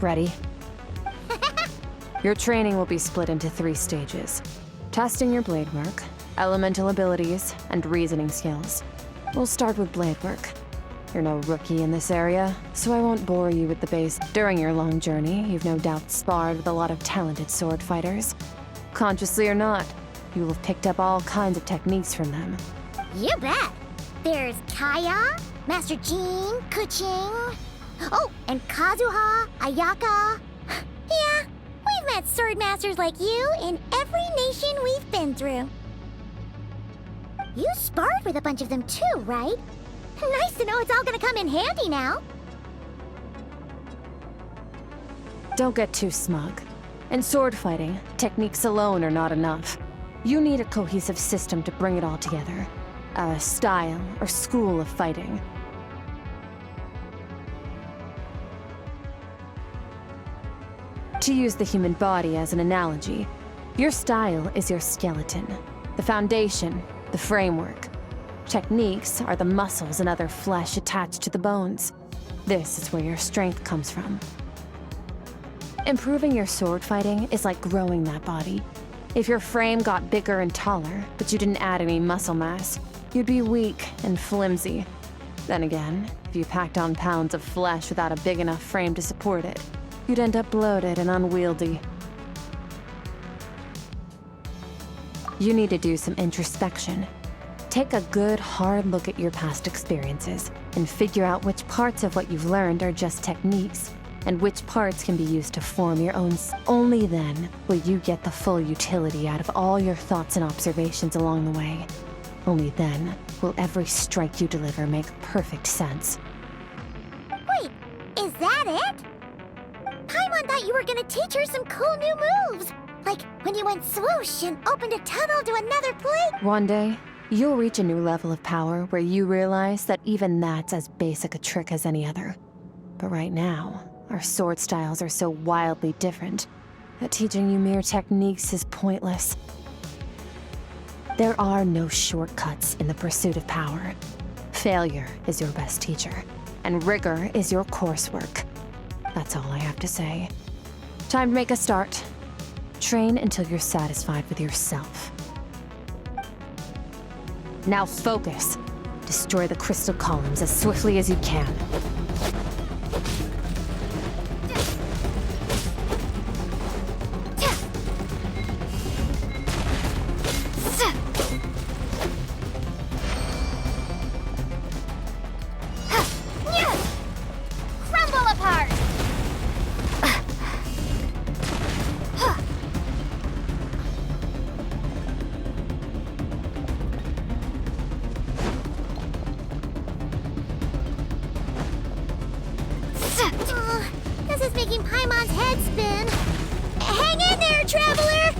Ready? Your training will be split into 3 stages. Testing your blade work, elemental abilities, and reasoning skills. We'll start with blade work. You're no rookie in this area, so I won't bore you with the base. During your long journey, you've no doubt sparred with a lot of talented sword fighters. Consciously or not, you will have picked up all kinds of techniques from them. You bet! There's Kaya, Master Jean, Kuching... Oh, and Kazuha, Ayaka... Yeah, we've met sword masters like you in every nation we've been through. You sparred with a bunch of them too, right? Nice to know it's all gonna come in handy now. Don't get too smug. In sword fighting, techniques alone are not enough. You need a cohesive system to bring it all together. A style or school of fighting. To use the human body as an analogy, your style is your skeleton, the foundation, the framework. Techniques are the muscles and other flesh attached to the bones. This is where your strength comes from. Improving your sword fighting is like growing that body. If your frame got bigger and taller, but you didn't add any muscle mass, you'd be weak and flimsy. Then again, if you packed on pounds of flesh without a big enough frame to support it, you'd end up bloated and unwieldy. You need to do some introspection. Take a good, hard look at your past experiences and figure out which parts of what you've learned are just techniques and which parts can be used to form your own. Only then will you get the full utility out of all your thoughts and observations along the way. Only then will every strike you deliver make perfect sense. Wait, is that it? Paimon thought you were gonna teach her some cool new moves. Like when you went swoosh and opened a tunnel to another place. One day, you'll reach a new level of power where you realize that even that's as basic a trick as any other. But right now, our sword styles are so wildly different that teaching you mere techniques is pointless. There are no shortcuts in the pursuit of power. Failure is your best teacher, and rigor is your coursework. That's all I have to say. Time to make a start. Train until you're satisfied with yourself. Now focus. Destroy the crystal columns as swiftly as you can. Crumble apart! This is making Paimon's head spin. Hang in there, traveler!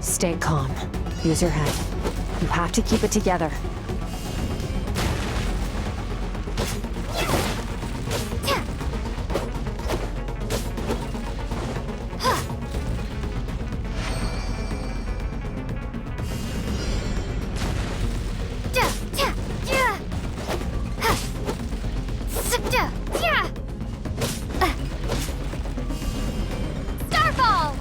Stay calm. Use your head. You have to keep it together. Starfall!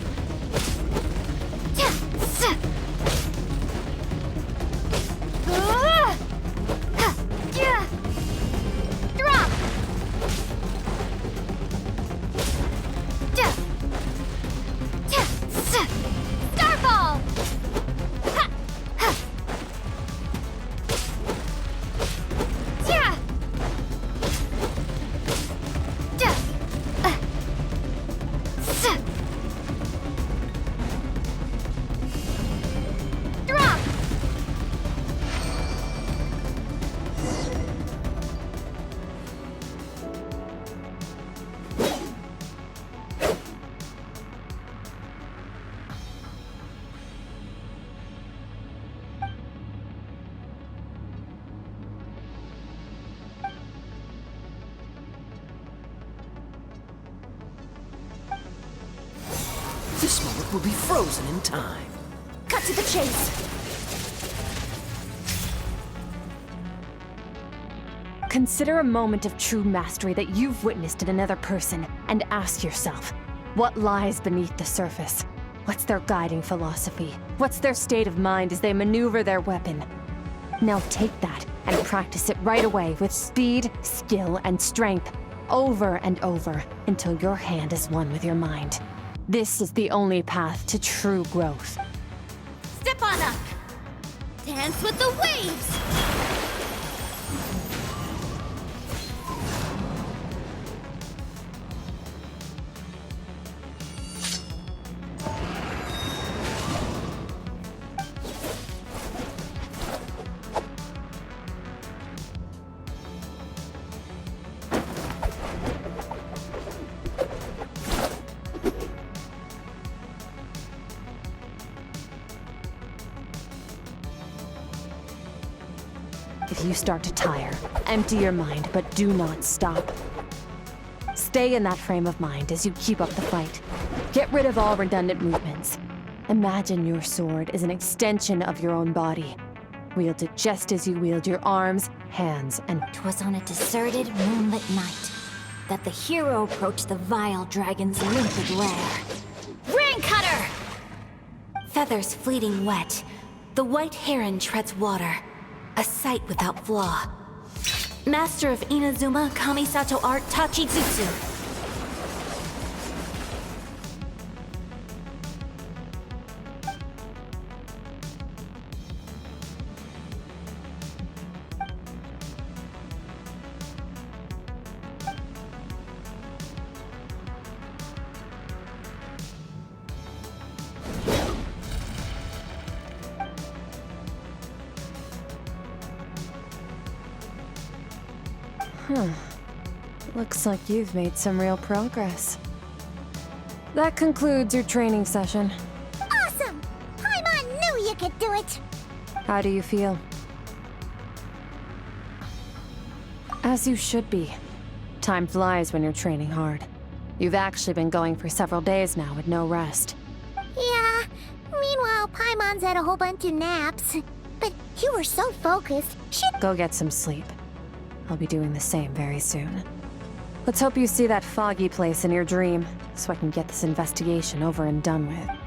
Drop! This moment will be frozen in time. Cut to the chase! Consider a moment of true mastery that you've witnessed in another person, and ask yourself, what lies beneath the surface? What's their guiding philosophy? What's their state of mind as they maneuver their weapon? Now take that and practice it right away with speed, skill, and strength, over and over, until your hand is one with your mind. This is the only path to true growth. Step on up! Dance with the waves! If you start to tire, empty your mind, but do not stop. Stay in that frame of mind as you keep up the fight. Get rid of all redundant movements. Imagine your sword is an extension of your own body. Wield it just as you wield your arms, hands, and... 'Twas on a deserted, moonlit night that the hero approached the vile dragon's limpid lair. Ring cutter! Feathers fleeting wet, the white heron treads water, a sight without flaw. Master of Inazuma Kamisato art Tachijutsu. Looks like you've made some real progress. That concludes your training session. Awesome! Paimon knew you could do it! How do you feel? As you should be. Time flies when you're training hard. You've actually been going for several days now with no rest. Yeah, meanwhile Paimon's had a whole bunch of naps. But you were so focused, Go get some sleep. I'll be doing the same very soon. Let's hope you see that foggy place in your dream, so I can get this investigation over and done with.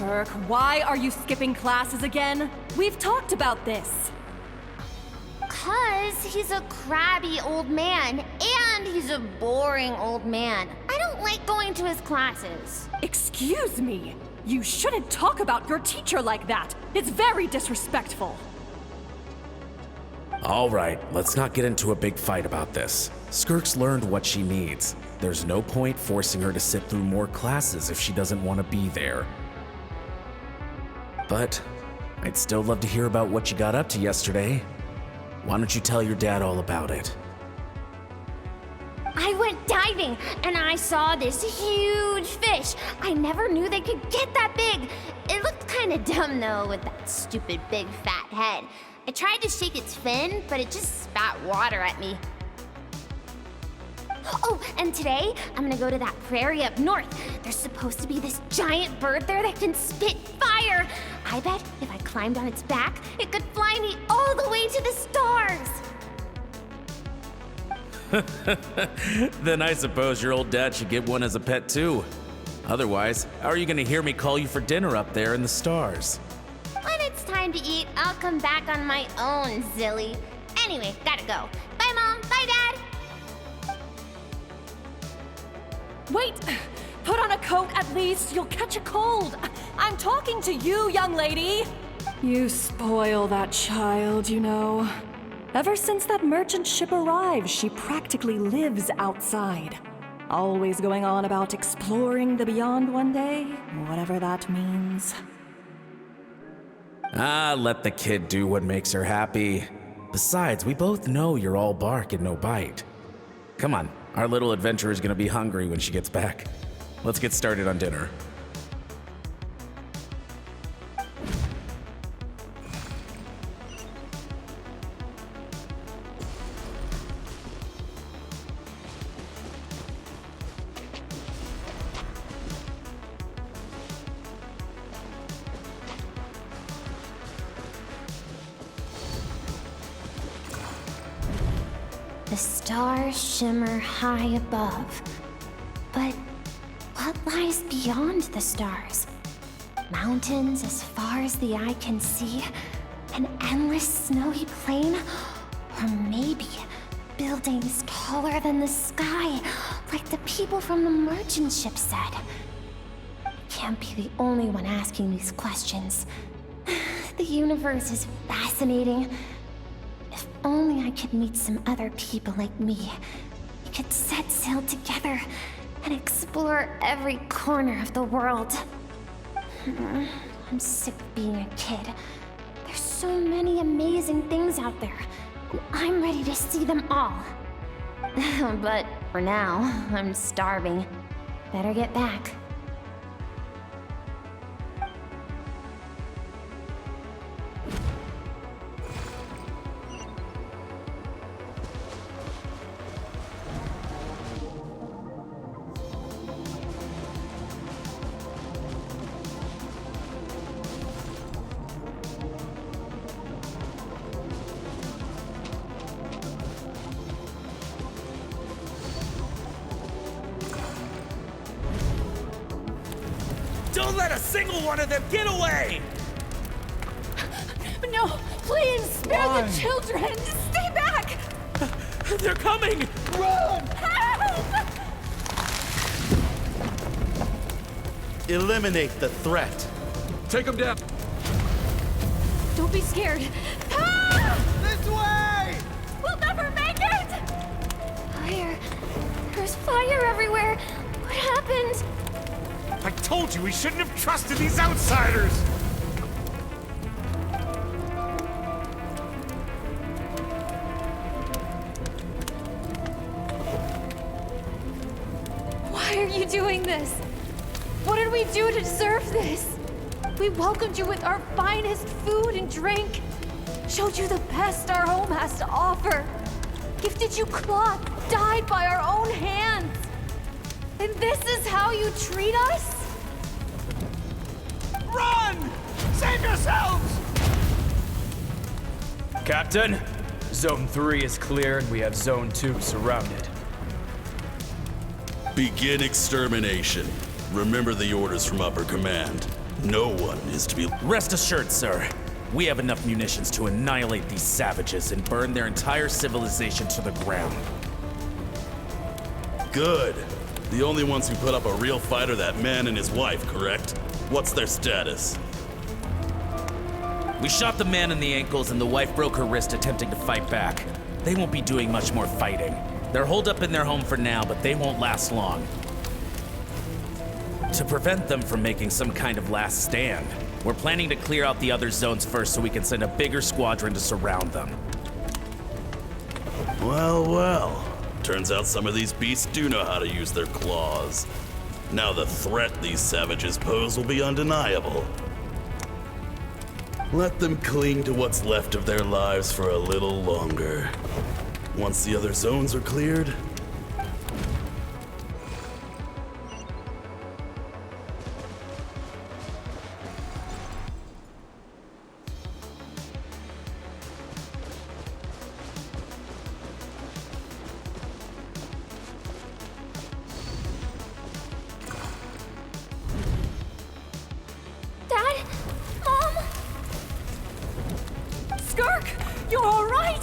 Skirk, why are you skipping classes again? We've talked about this. 'Cause he's a crabby old man, and he's a boring old man. I don't like going to his classes. Excuse me. You shouldn't talk about your teacher like that. It's very disrespectful. All right, let's not get into a big fight about this. Skirk's learned what she needs. There's no point forcing her to sit through more classes if she doesn't want to be there. But I'd still love to hear about what you got up to yesterday. Why don't you tell your dad all about it? I went diving, and I saw this huge fish. I never knew they could get that big. It looked kind of dumb, though, with that stupid big fat head. I tried to shake its fin, but it just spat water at me. Oh, and today, I'm gonna go to that prairie up north. There's supposed to be this giant bird there that can spit fire. I bet if I climbed on its back, it could fly me all the way to the stars. Then I suppose your old dad should get one as a pet too. Otherwise, how are you gonna hear me call you for dinner up there in the stars? When it's time to eat, I'll come back on my own, Zilly. Anyway, gotta go. Bye, Mom. Bye, Dad. Wait! Put on a coat at least. You'll catch a cold. I'm talking to you, young lady. You spoil that child, you know. Ever since that merchant ship arrived, she practically lives outside. Always going on about exploring the beyond one day, whatever that means. Ah, let the kid do what makes her happy. Besides, we both know you're all bark and no bite. Come on, our little adventurer is gonna be hungry when she gets back. Let's get started on dinner. The stars shimmer high above. But what lies beyond the stars? Mountains as far as the eye can see? An endless snowy plain? Or maybe buildings taller than the sky, like the people from the merchant ship said? I can't be the only one asking these questions. The universe is fascinating. If only I could meet some other people like me. We could set sail together and explore every corner of the world. I'm sick of being a kid. There's so many amazing things out there. And I'm ready to see them all. But for now, I'm starving. Better get back. Don't let a single one of them get away! No, please, spare the children! Stay back! They're coming! Help! Eliminate the threat. Take them down! Don't be scared. This way! We'll never make it! Fire. There's fire everywhere. What happened? I told you we shouldn't have trusted these outsiders! Why are you doing this? What did we do to deserve this? We welcomed you with our finest food and drink, showed you the best our home has to offer, gifted you cloth dyed by our own hands. And this is how you treat us? Run! Save yourselves! Captain, Zone 3 is clear and we have Zone 2 surrounded. Begin extermination. Remember the orders from upper command. No one is to be... Rest assured, sir. We have enough munitions to annihilate these savages and burn their entire civilization to the ground. Good. The only ones who put up a real fight are that man and his wife, correct? What's their status? We shot the man in the ankles and the wife broke her wrist attempting to fight back. They won't be doing much more fighting. They're holed up in their home for now, but they won't last long. To prevent them from making some kind of last stand, we're planning to clear out the other zones first so we can send a bigger squadron to surround them. Well, well. Turns out some of these beasts do know how to use their claws. Now the threat these savages pose will be undeniable. Let them cling to what's left of their lives for a little longer. Once the other zones are cleared, Dad? Mom? Skirk, you're all right?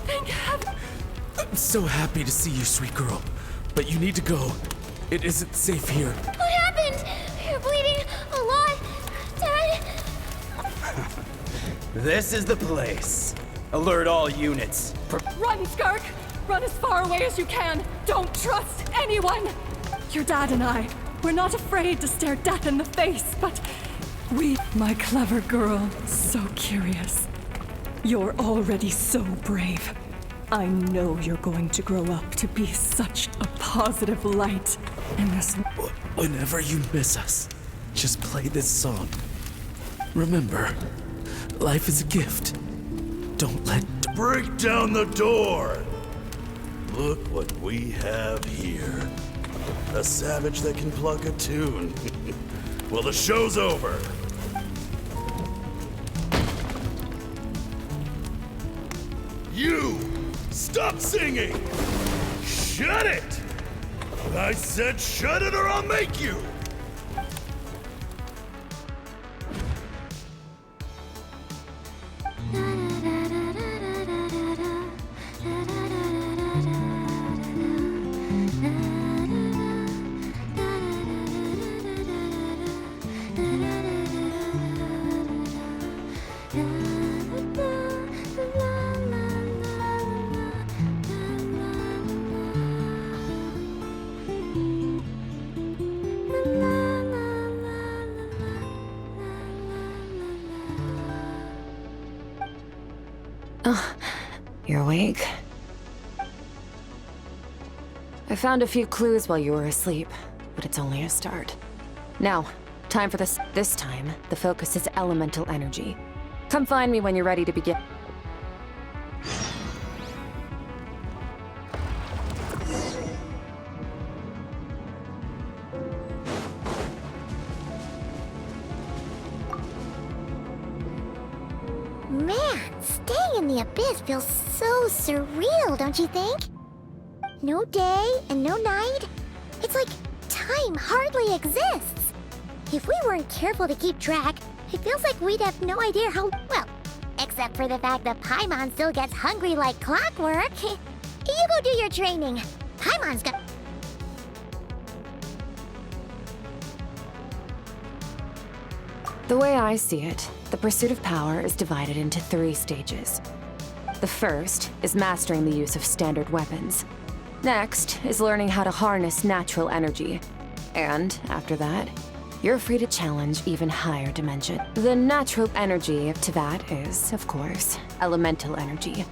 Thank heaven. I'm so happy to see you, sweet girl. But you need to go. It isn't safe here. What happened? You're bleeding a lot. Dad? This is the place. Alert all units. Run, Skirk! Run as far away as you can. Don't trust anyone. Your dad and I, we're not afraid to stare death in the face, but my clever girl, so curious. You're already so brave. I know you're going to grow up to be such a positive light in this. Whenever you miss us, just play this song. Remember, life is a gift. Don't let... break down the door! Look what we have here. A savage that can pluck a tune. Well, the show's over. You! Stop singing! Shut it! I said shut it or I'll make you! You're awake? I found a few clues while you were asleep, but it's only a start. Now, time for this. This time, the focus is elemental energy. Come find me when you're ready to begin. Man, staying in the abyss feels so surreal, don't you think? No day and no night. It's like time hardly exists. If we weren't careful to keep track, it feels like we'd have no idea how, well, except for the fact that Paimon still gets hungry like clockwork. You go do your training. Paimon's got... The way I see it, the pursuit of power is divided into 3 stages. The first is mastering the use of standard weapons. Next is learning how to harness natural energy. And after that, you're free to challenge even higher dimension. The natural energy of Teyvat is, of course, elemental energy.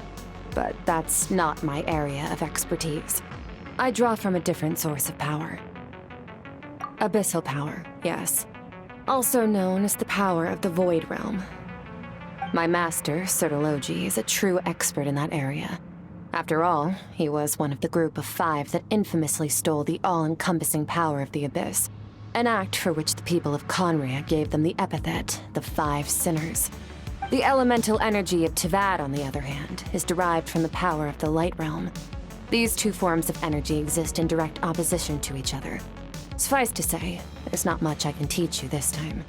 But that's not my area of expertise. I draw from a different source of power. Abyssal power, yes. Also known as the power of the Void Realm. My master, Sertologi, is a true expert in that area. After all, he was one of the group of 5 that infamously stole the all-encompassing power of the Abyss, an act for which the people of Conria gave them the epithet, the 5 Sinners. The elemental energy of Teyvat, on the other hand, is derived from the power of the Light Realm. These 2 forms of energy exist in direct opposition to each other. Suffice to say, there's not much I can teach you this time.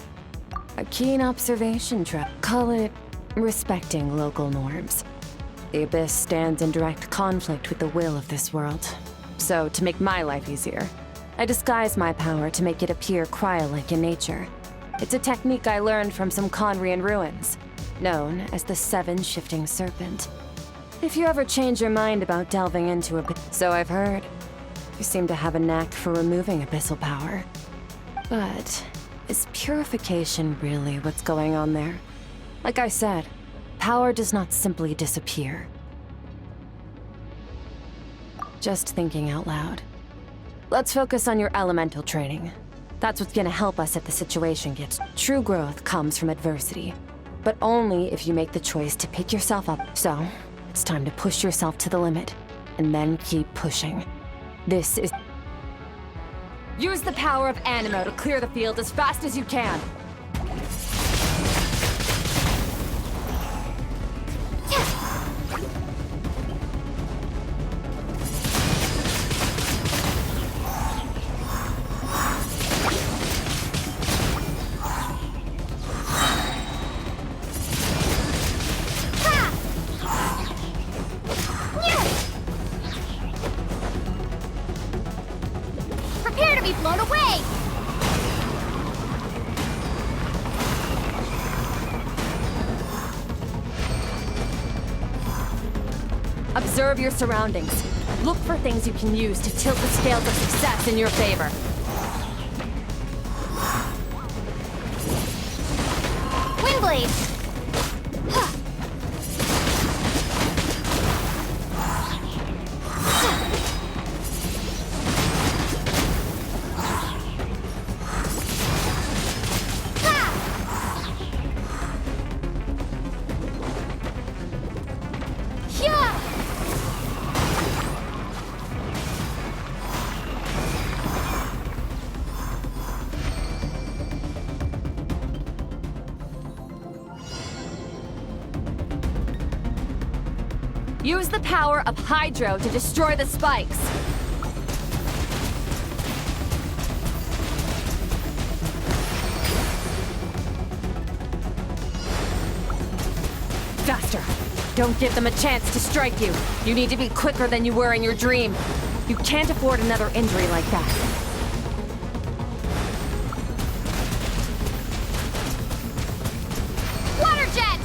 A keen observation trap. Call it respecting local norms. The Abyss stands in direct conflict with the will of this world. So, to make my life easier, I disguise my power to make it appear cryo-like in nature. It's a technique I learned from some Conrian ruins, known as the Seven Shifting Serpent. If you ever change your mind about delving into it, so I've heard, you seem to have a knack for removing abyssal power. But is purification really what's going on there? Like I said, power does not simply disappear. Just thinking out loud. Let's focus on your elemental training. That's what's gonna help us if the situation gets... True growth comes from adversity, but only if you make the choice to pick yourself up. So, it's time to push yourself to the limit, and then keep pushing. This is... Use the power of Animo to clear the field as fast as you can. Prepare to be blown away! Observe your surroundings. Look for things you can use to tilt the scales of success in your favor. Windblade! Use the power of Hydro to destroy the spikes. Faster! Don't give them a chance to strike you. You need to be quicker than you were in your dream. You can't afford another injury like that. Water jet!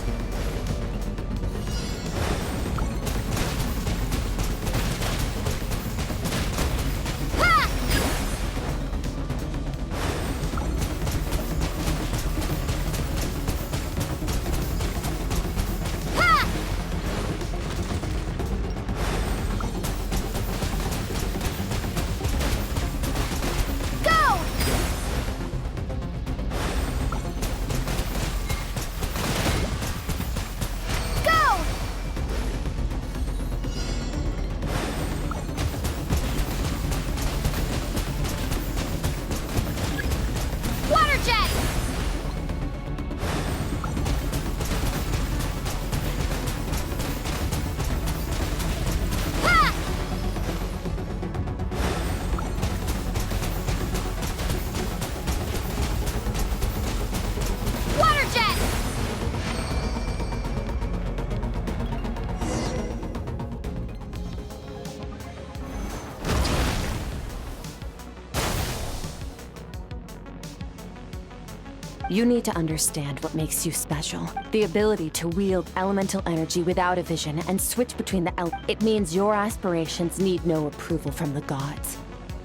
You need to understand what makes you special. The ability to wield elemental energy without a vision and switch between the It means your aspirations need no approval from the gods.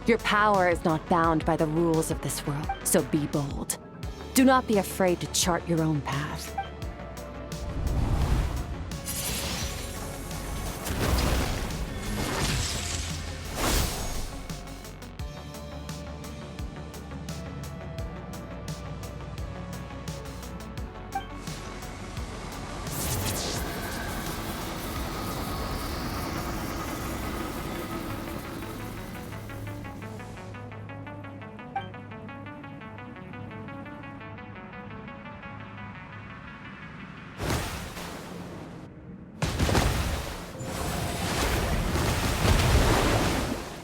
Your power is not bound by the rules of this world, so be bold. Do not be afraid to chart your own path.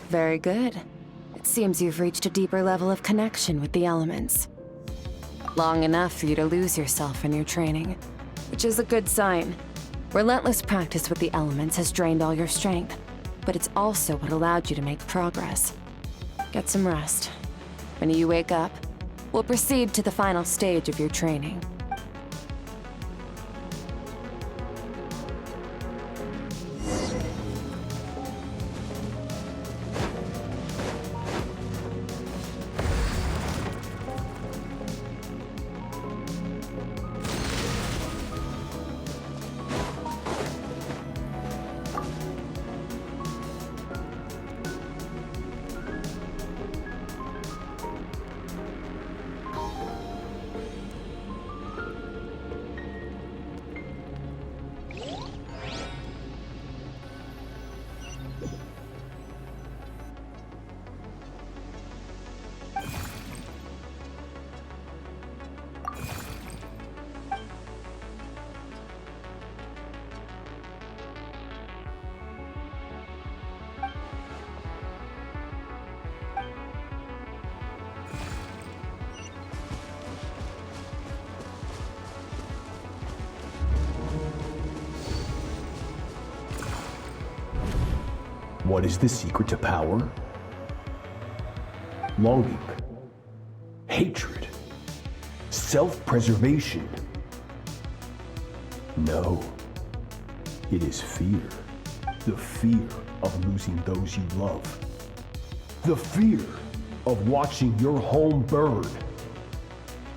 Very good. It seems you've reached a deeper level of connection with the elements. Long enough for you to lose yourself in your training, which is a good sign. Relentless practice with the elements has drained all your strength, but it's also what allowed you to make progress. Get some rest. When you wake up, we'll proceed to the final stage of your training. What is the secret to power? Longing, hatred, self-preservation. No, it is fear. The fear of losing those you love. The fear of watching your home burn.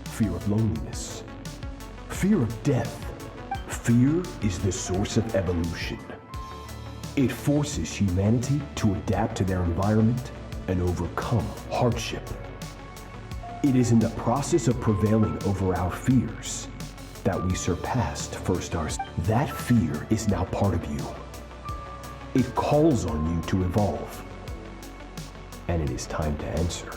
Fear of loneliness. Fear of death. Fear is the source of evolution. It forces humanity to adapt to their environment and overcome hardship. It is in the process of prevailing over our fears that we surpassed first ourselves. That fear is now part of you. It calls on you to evolve. And it is time to answer.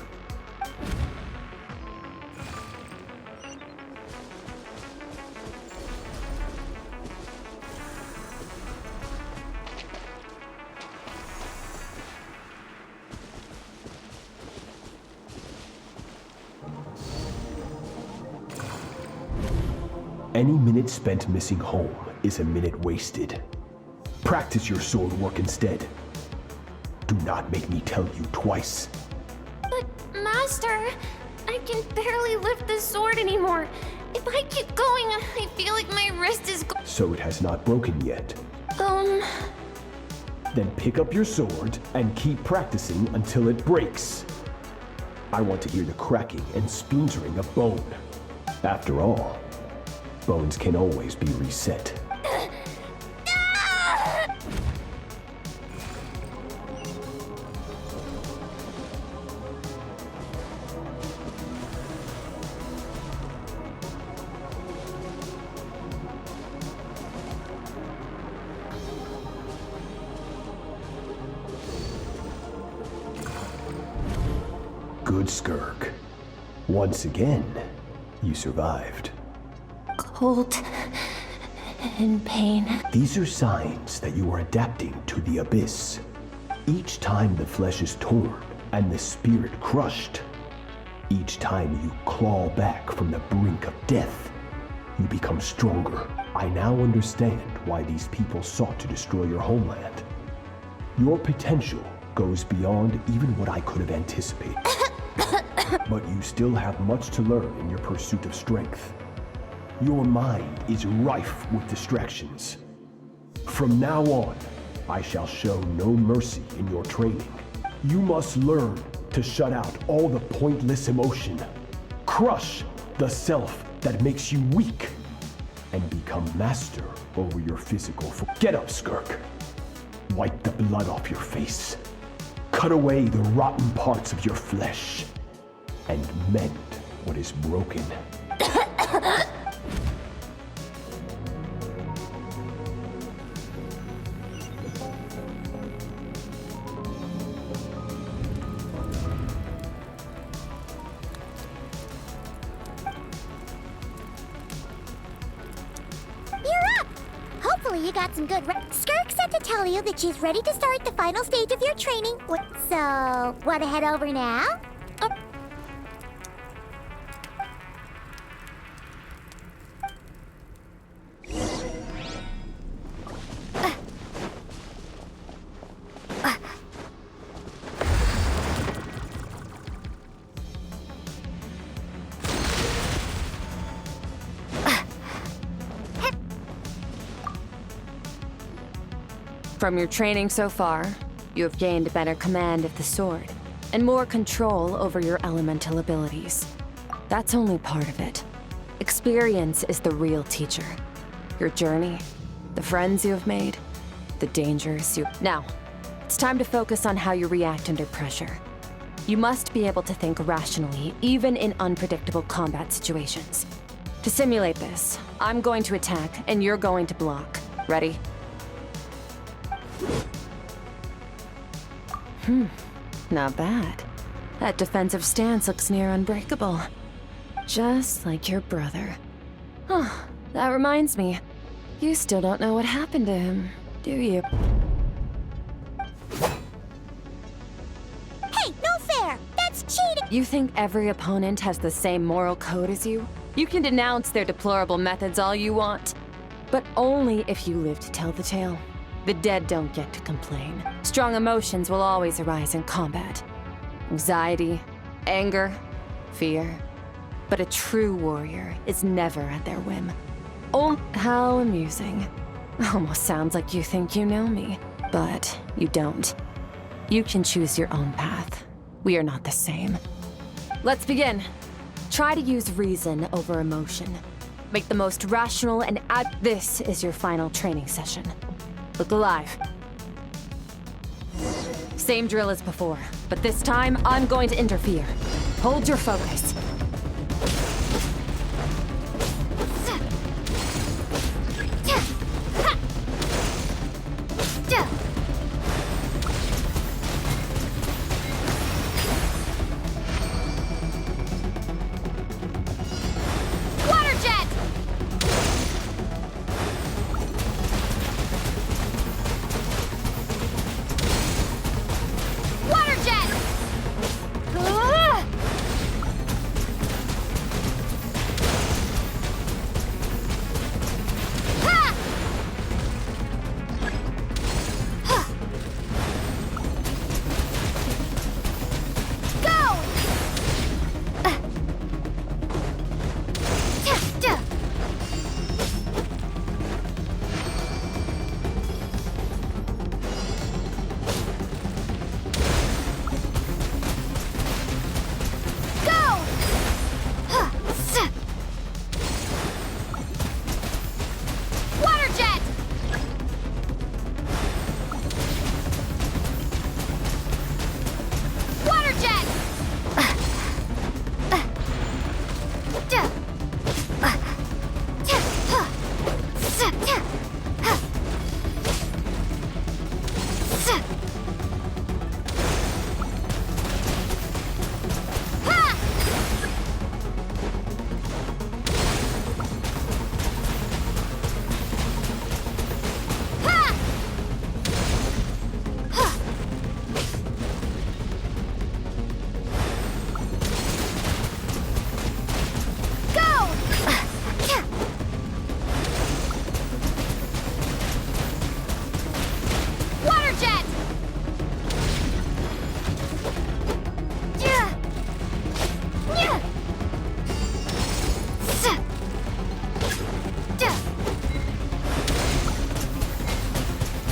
Any minute spent missing home is a minute wasted. Practice your sword work instead. Do not make me tell you twice. But, Master, I can barely lift the sword anymore. If I keep going, I feel like my wrist is So it has not broken yet. Then pick up your sword and keep practicing until it breaks. I want to hear the cracking and splintering of bone. After all, bones can always be reset. Good, Skirk. Once again, you survived. cold and pain. These are signs that you are adapting to the abyss. Each time the flesh is torn and the spirit crushed, each time you claw back from the brink of death, you become stronger. I now understand why these people sought to destroy your homeland. Your potential goes beyond even what I could have anticipated. But you still have much to learn in your pursuit of strength. Your mind is rife with distractions. From now on, I shall show no mercy in your training. You must learn to shut out all the pointless emotion. Crush the self that makes you weak. And become master over your physical form. Get up, Skirk. Wipe the blood off your face. Cut away the rotten parts of your flesh. And mend what is broken. Hopefully you got some good Skirk said to tell you that she's ready to start the final stage of your training. So, wanna head over now? From your training so far, you have gained better command of the sword, and more control over your elemental abilities. That's only part of it. Experience is the real teacher. Your journey, the friends you have made, the dangers you... Now, it's time to focus on how you react under pressure. You must be able to think rationally, even in unpredictable combat situations. To simulate this, I'm going to attack, and you're going to block. Ready? Not bad. That defensive stance looks near unbreakable. Just like your brother. Oh, that reminds me. You still don't know what happened to him, do you? Hey, no fair! That's cheating! You think every opponent has the same moral code as you? You can denounce their deplorable methods all you want, but only if you live to tell the tale. The dead don't get to complain. Strong emotions will always arise in combat. Anxiety, anger, fear. But a true warrior is never at their whim. Oh, how amusing. Almost sounds like you think you know me, but you don't. You can choose your own path. We are not the same. Let's begin. Try to use reason over emotion. Make the most rational and This is your final training session. Look alive. Same drill as before, but this time I'm going to interfere. Hold your focus.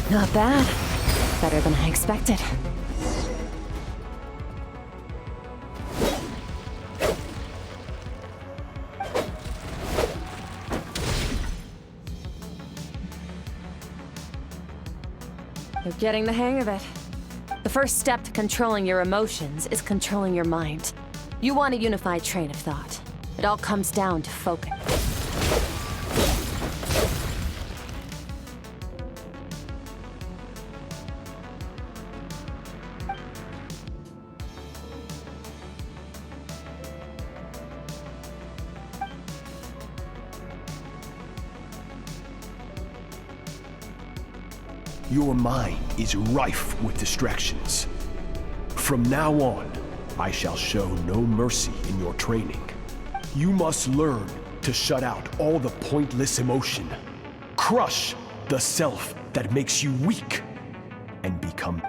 Not bad. Better than I expected. You're getting the hang of it. The first step to controlling your emotions is controlling your mind. You want a unified train of thought. It all comes down to focus. Your mind is rife with distractions. From now on, I shall show no mercy in your training. You must learn to shut out all the pointless emotion. Crush the self that makes you weak, and become...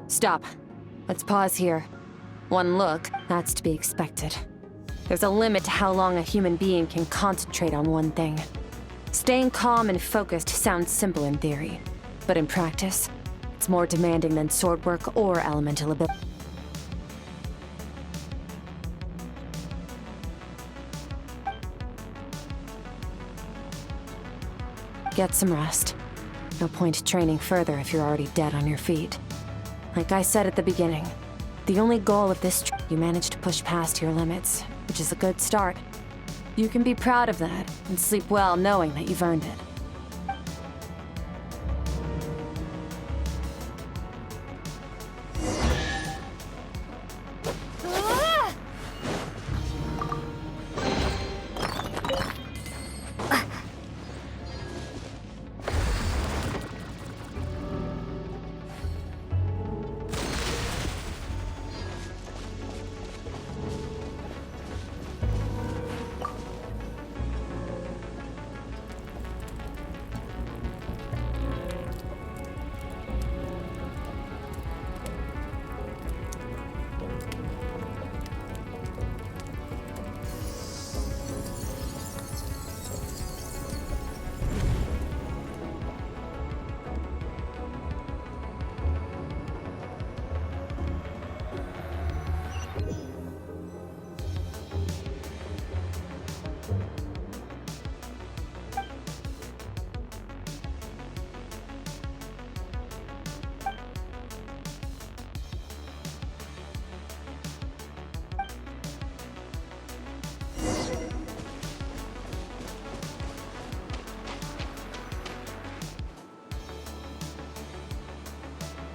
Stop. Let's pause here. One look, that's to be expected. There's a limit to how long a human being can concentrate on one thing. Staying calm and focused sounds simple in theory, but in practice, it's more demanding than sword work or elemental ability. Get some rest. No point training further if you're already dead on your feet. Like I said at the beginning, the only goal of this trip, you managed to push past your limits, which is a good start. You can be proud of that and sleep well knowing that you've earned it.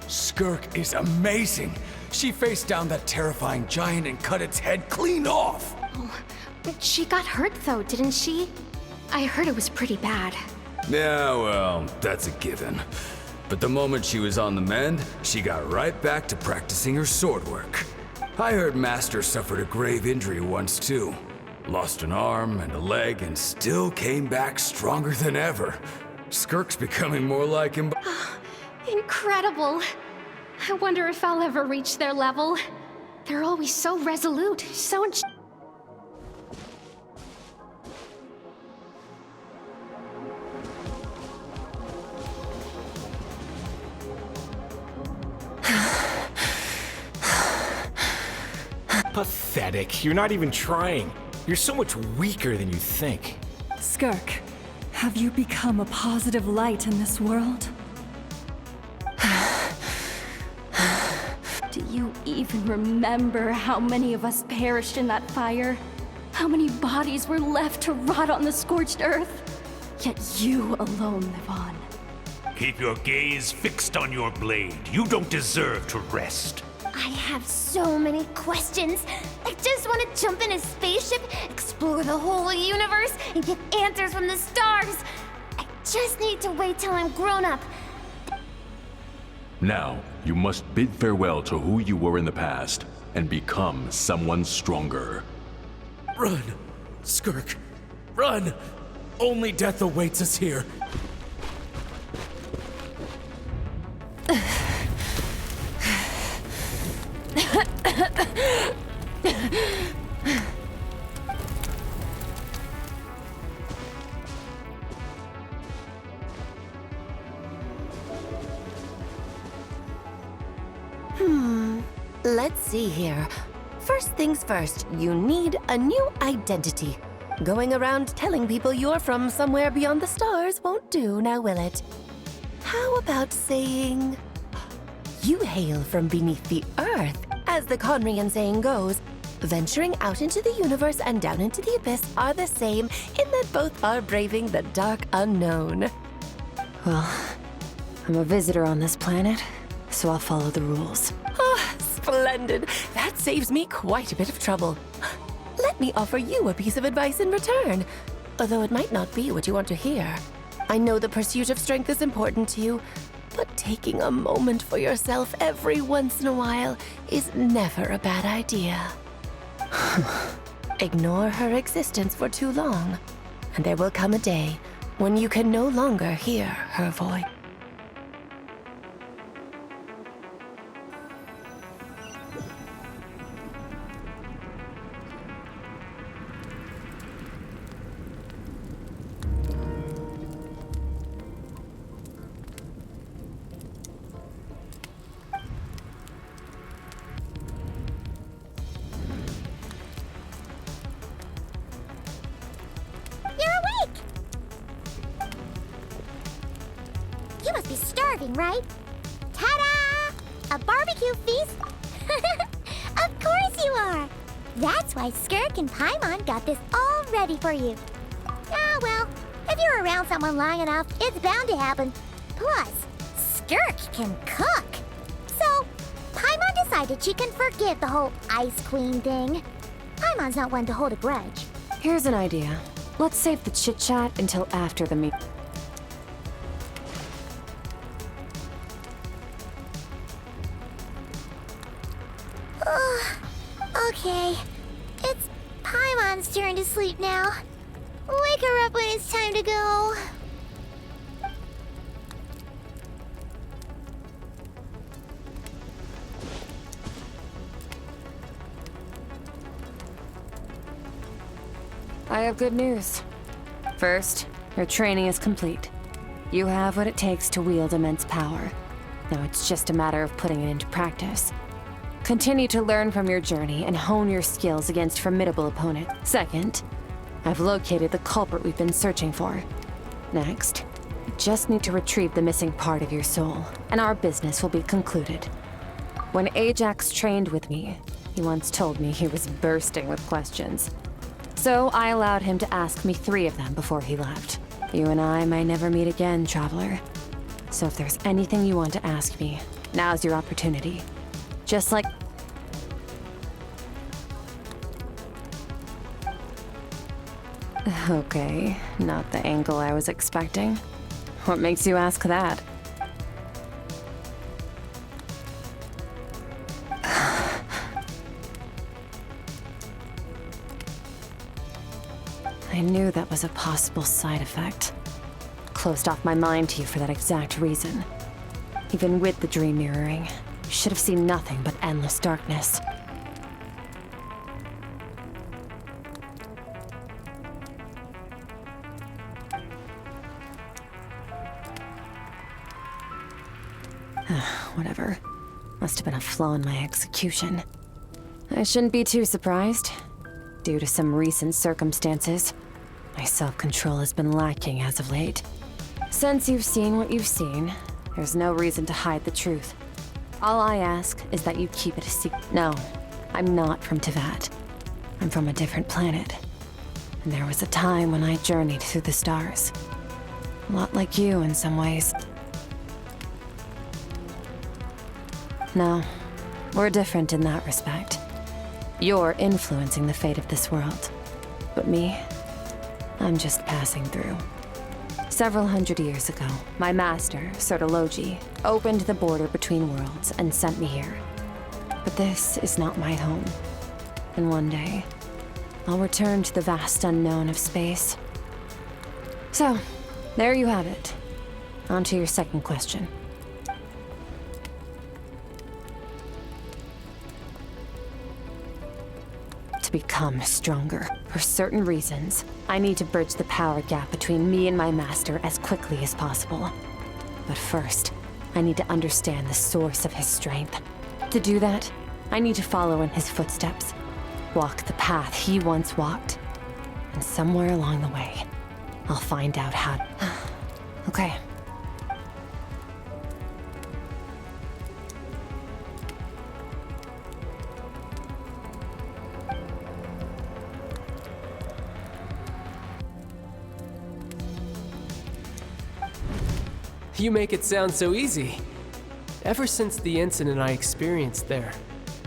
Skirk is amazing. She faced down that terrifying giant and cut its head clean off. She got hurt though, didn't she? I heard it was pretty bad. Yeah, well, that's a given. But the moment she was on the mend, she got right back to practicing her sword work. I heard Master suffered a grave injury once too. Lost an arm and a leg and still came back stronger than ever. Skirk's becoming more like him. Incredible. I wonder if I'll ever reach their level. They're always so resolute, so Pathetic. You're not even trying. You're so much weaker than you think. Skirk, have you become a positive light in this world? Do you even remember how many of us perished in that fire? How many bodies were left to rot on the scorched earth? Yet you alone live on. Keep your gaze fixed on your blade. You don't deserve to rest. I have so many questions. I just want to jump in a spaceship, explore the whole universe, and get answers from the stars. I just need to wait till I'm grown up. Now, you must bid farewell to who you were in the past and become someone stronger. Run! Skirk! Run! Only death awaits us here. Let's see here. First things first, you need a new identity. Going around telling people you're from somewhere beyond the stars won't do, now will it? How about saying, you hail from beneath the earth, as the Conrian saying goes. Venturing out into the universe and down into the abyss are the same in that both are braving the dark unknown. Well, I'm a visitor on this planet, so I'll follow the rules. Ah, splendid. That saves me quite a bit of trouble. Let me offer you a piece of advice in return, although it might not be what you want to hear. I know the pursuit of strength is important to you, but taking a moment for yourself every once in a while is never a bad idea. Ignore her existence for too long, and there will come a day when you can no longer hear her voice. exciting, right? Ta-da! A barbecue feast? Of course you are! That's why Skirk and Paimon got this all ready for you. Ah, well, if you're around someone long enough, it's bound to happen. Plus, Skirk can cook. So, Paimon decided she can forget the whole Ice Queen thing. Paimon's not one to hold a grudge. Here's an idea. Let's save the chit-chat until after the meet. Okay, it's Paimon's turn to sleep now. Wake her up when it's time to go. I have good news. First, your training is complete. You have what it takes to wield immense power. Now it's just a matter of putting it into practice. Continue to learn from your journey and hone your skills against formidable opponents. Second, I've located the culprit we've been searching for. Next, you just need to retrieve the missing part of your soul, and our business will be concluded. When Ajax trained with me, he once told me he was bursting with questions. So I allowed him to ask me 3 of them before he left. You and I may never meet again, Traveler. So if there's anything you want to ask me, now's your opportunity. Just like... Okay, not the angle I was expecting. What makes you ask that? I knew that was a possible side effect. Closed off my mind to you for that exact reason. Even with the dream mirroring, you should have seen nothing but endless darkness. Whatever. Must have been a flaw in my execution. I shouldn't be too surprised. Due to some recent circumstances, my self-control has been lacking as of late. Since you've seen what you've seen, there's no reason to hide the truth. All I ask is that you keep it a secret. No, I'm not from Teyvat. I'm from a different planet. And there was a time when I journeyed through the stars. A lot like you in some ways. No, we're different in that respect. You're influencing the fate of this world. But me, I'm just passing through. Several hundred years ago, my master, Sertologi, opened the border between worlds and sent me here. But this is not my home. And one day, I'll return to the vast unknown of space. So, there you have it. On to your second question. To become stronger, for certain reasons, I need to bridge the power gap between me and my master as quickly as possible. But first, I need to understand the source of his strength. To do that, I need to follow in his footsteps, walk the path he once walked. And somewhere along the way, I'll find out how to... Okay. You make it sound so easy. Ever since the incident I experienced there,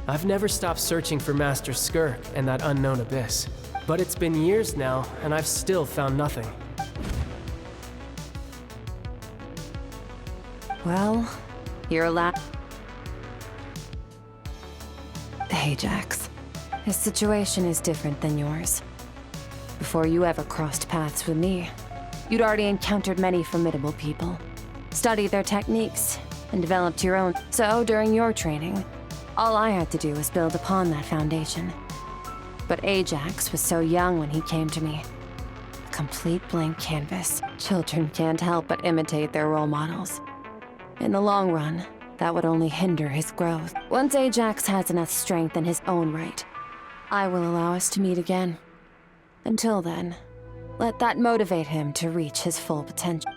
I've never stopped searching for Master Skirk and that unknown abyss. But it's been years now, and I've still found nothing. Well, you're allowed... Ajax. His situation is different than yours. Before you ever crossed paths with me, you'd already encountered many formidable people, studied their techniques, and developed your own. So, during your training, all I had to do was build upon that foundation. But Ajax was so young when he came to me. A complete blank canvas. Children can't help but imitate their role models. In the long run, that would only hinder his growth. Once Ajax has enough strength in his own right, I will allow us to meet again. Until then, let that motivate him to reach his full potential.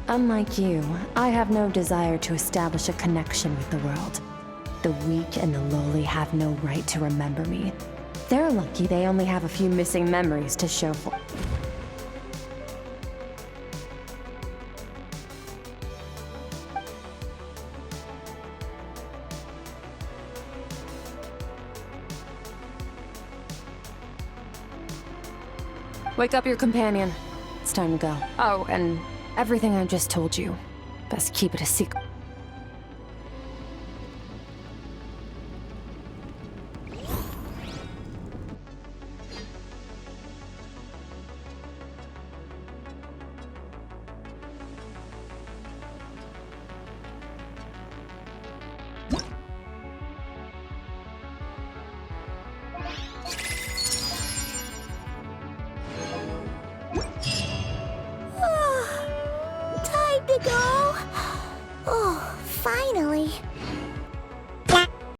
Unlike you, I have no desire to establish a connection with the world. The weak and the lowly have no right to remember me. They're lucky they only have a few missing memories to show for. Wake up your companion. It's time to go. Oh, and everything I just told you, best keep it a secret. Time to go!